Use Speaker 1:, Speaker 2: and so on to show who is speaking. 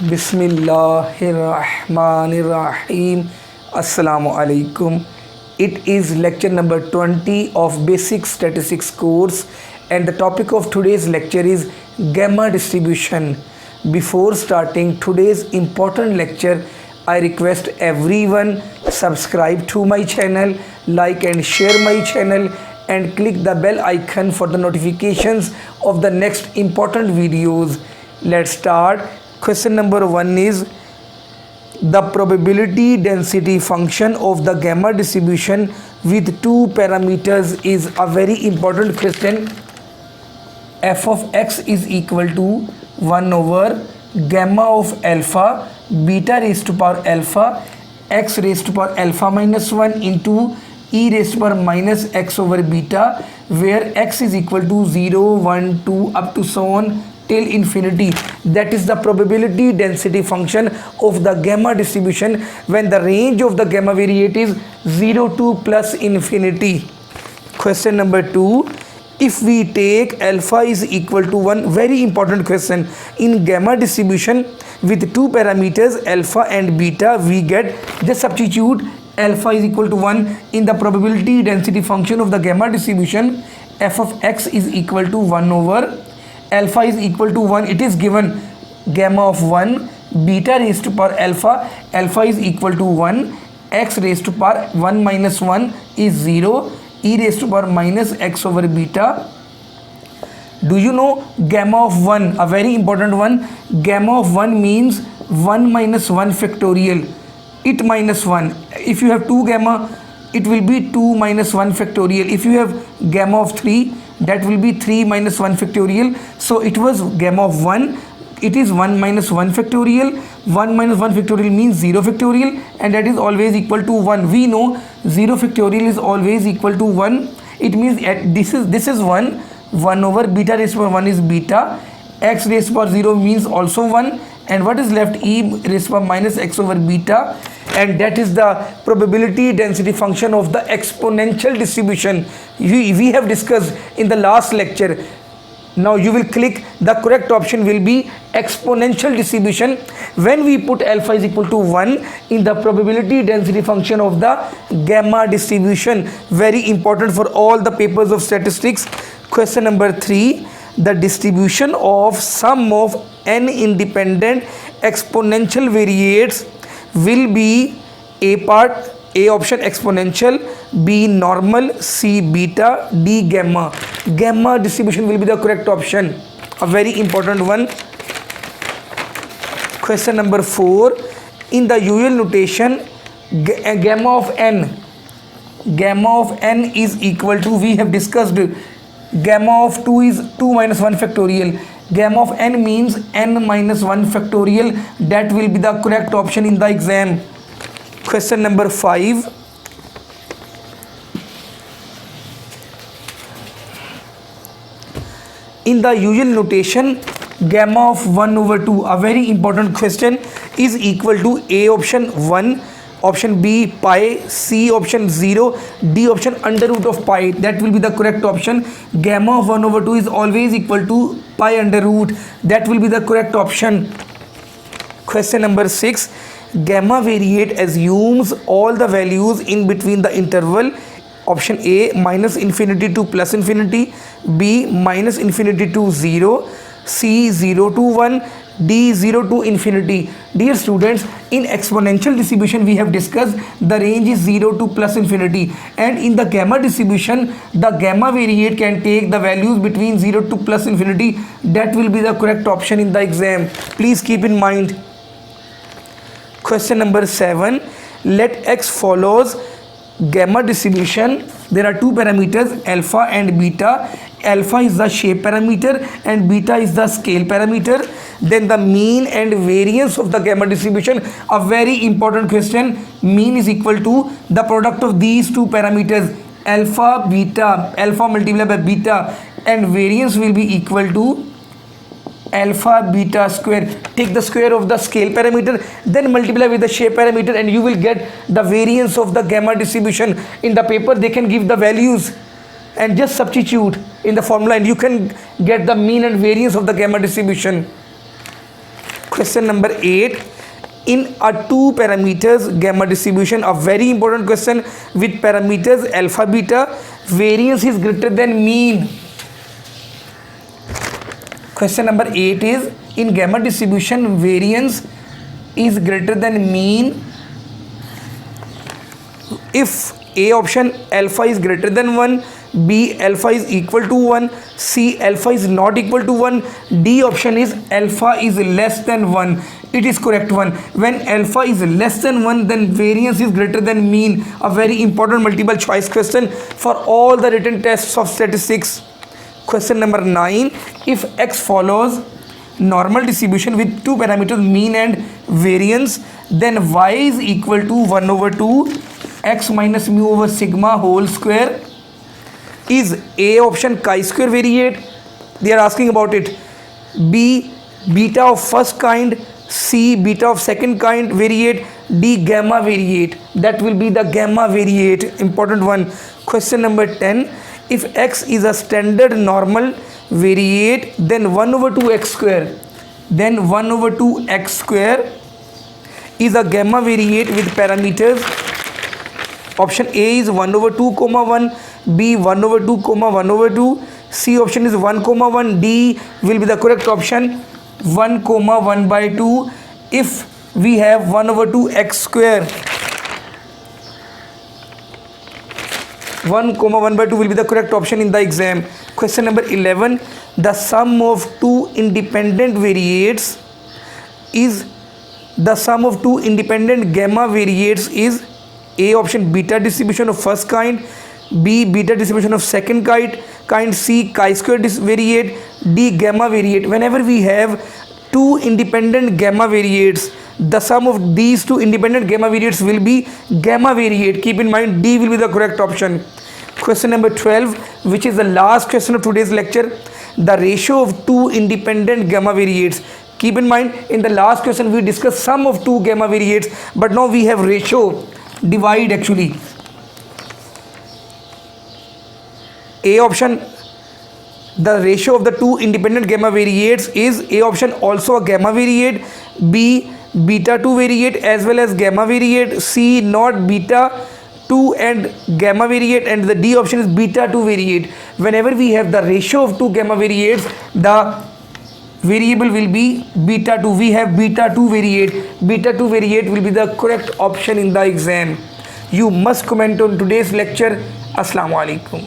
Speaker 1: Bismillahirrahmanirrahim. Assalamu alaikum. It is lecture number 20 of Basic Statistics course, and the topic of today's lecture is gamma distribution. Before starting today's important lecture, I request everyone subscribe to my channel, like and share my channel, and click the bell icon for the notifications of the next important videos. Let's start. Question number 1 is the probability density function of the gamma distribution with two parameters is a very important question. F of x is equal to 1 over gamma of alpha beta raised to power alpha x raised to power alpha minus 1 into e raised to power minus x over beta, where x is equal to 0, 1, 2 up to so on till infinity. That is the probability density function of the gamma distribution when the range of the gamma variate is 0 to plus infinity. Question number 2, if we take alpha is equal to 1, very important question, in gamma distribution with two parameters alpha and beta, we get, just substitute alpha is equal to 1 in the probability density function of the gamma distribution. F of x is equal to 1 over alpha is equal to 1. It is given gamma of 1 beta raised to power alpha is equal to 1, x raised to power 1 minus 1 is 0, e raised to power minus x over beta. Do you know gamma of 1, a very important one? Gamma of 1 means 1 minus 1 factorial, it minus 1. If you have 2 gamma, it will be 2 minus 1 factorial. If you have gamma of 3, that will be 3 minus 1 factorial. So it was gamma of 1, it is 1 minus 1 factorial. 1 minus 1 factorial means 0 factorial, and that is always equal to 1. We know 0 factorial is always equal to 1. It means this is 1 over beta raised to power 1 is beta, x raised to power 0 means also 1, and what is left, e raised to power minus x over beta, and that is the probability density function of the exponential distribution we have discussed in the last lecture. Now you will click, the correct option will be exponential distribution when we put alpha is equal to 1 in the probability density function of the gamma distribution. Very important for all the papers of statistics. Question number 3, the distribution of sum of n independent exponential variates will be A part, A option exponential, B normal, C beta, D gamma. Gamma distribution will be the correct option, a very important one. Question number 4, in the usual notation, gamma of n is equal to, we have discussed, gamma of 2 is 2 minus 1 factorial. Gamma of n means n minus 1 factorial. That will be the correct option in the exam. Question number 5. In the usual notation, gamma of 1 over 2, a very important question, is equal to A option 1, option B pi, C option 0, D option under root of pi. That will be the correct option. Gamma of 1 over 2 is always equal to pi under root. That will be the correct option. Question number 6, gamma variate assumes all the values in between the interval. Option A minus infinity to plus infinity, B minus infinity to 0, C 0 to 1, D 0 to infinity. Dear students, in exponential distribution we have discussed the range is 0 to plus infinity, and in the gamma distribution the gamma variate can take the values between 0 to plus infinity. That will be the correct option in the exam. Please keep in mind. Question number 7, let x follows gamma distribution. There are two parameters alpha and beta. Alpha is the shape parameter and beta is the scale parameter. Then the mean and variance of the gamma distribution, a very important question. Mean is equal to the product of these two parameters alpha beta, alpha multiplied by beta, and variance will be equal to alpha beta square. Take the square of the scale parameter, then multiply with the shape parameter, and you will get the variance of the gamma distribution. In the paper they can give the values and just substitute in the formula and you can get the mean and variance of the gamma distribution. Question number 8. In a two parameters gamma distribution, a very important question, with parameters alpha beta, variance is greater than mean. Question number 8 is, in gamma distribution, variance is greater than mean if A option alpha is greater than 1, B alpha is equal to 1, C alpha is not equal to 1, D option is alpha is less than 1. It is correct one. When alpha is less than 1, then variance is greater than mean. A very important multiple choice question for all the written tests of statistics. Question number 9. If X follows normal distribution with two parameters mean and variance, then Y is equal to 1 over 2 X minus mu over sigma whole square. Is A option chi-square variate? They are asking about it. B beta of first kind, C beta of second kind variate, D gamma variate. That will be the gamma variate, important one. Question number 10. If X is a standard normal variate, then 1 over 2x square. Then 1 over 2x square is a gamma variate with parameters. Option A is 1 over 2 comma 1, B 1 over 2 comma 1 over 2, C option is 1 comma 1, D will be the correct option 1 comma 1 by 2. If we have 1 over 2 x square, 1 comma 1 by 2 will be the correct option in the exam. Question number 11. The sum of two independent variates is, the sum of two independent gamma variates is A option beta distribution of first kind, B beta distribution of second kind, C chi-square variate, D gamma variate. Whenever we have two independent gamma variates, the sum of these two independent gamma variates will be gamma variate. Keep in mind D will be the correct option. Question number 12, which is the last question of today's lecture. The ratio of two independent gamma variates. Keep in mind, in the last question we discussed sum of two gamma variates, but now we have ratio, divide actually. A option, the ratio of the two independent gamma variates is A option also a gamma variate, B beta 2 variate as well as gamma variate, C not beta 2 and gamma variate, and the D option is beta 2 variate. Whenever we have the ratio of two gamma variates, the variable will be beta 2. We have beta 2 variate. Beta 2 variate will be the correct option in the exam. You must comment on today's lecture. Assalamu alaikum.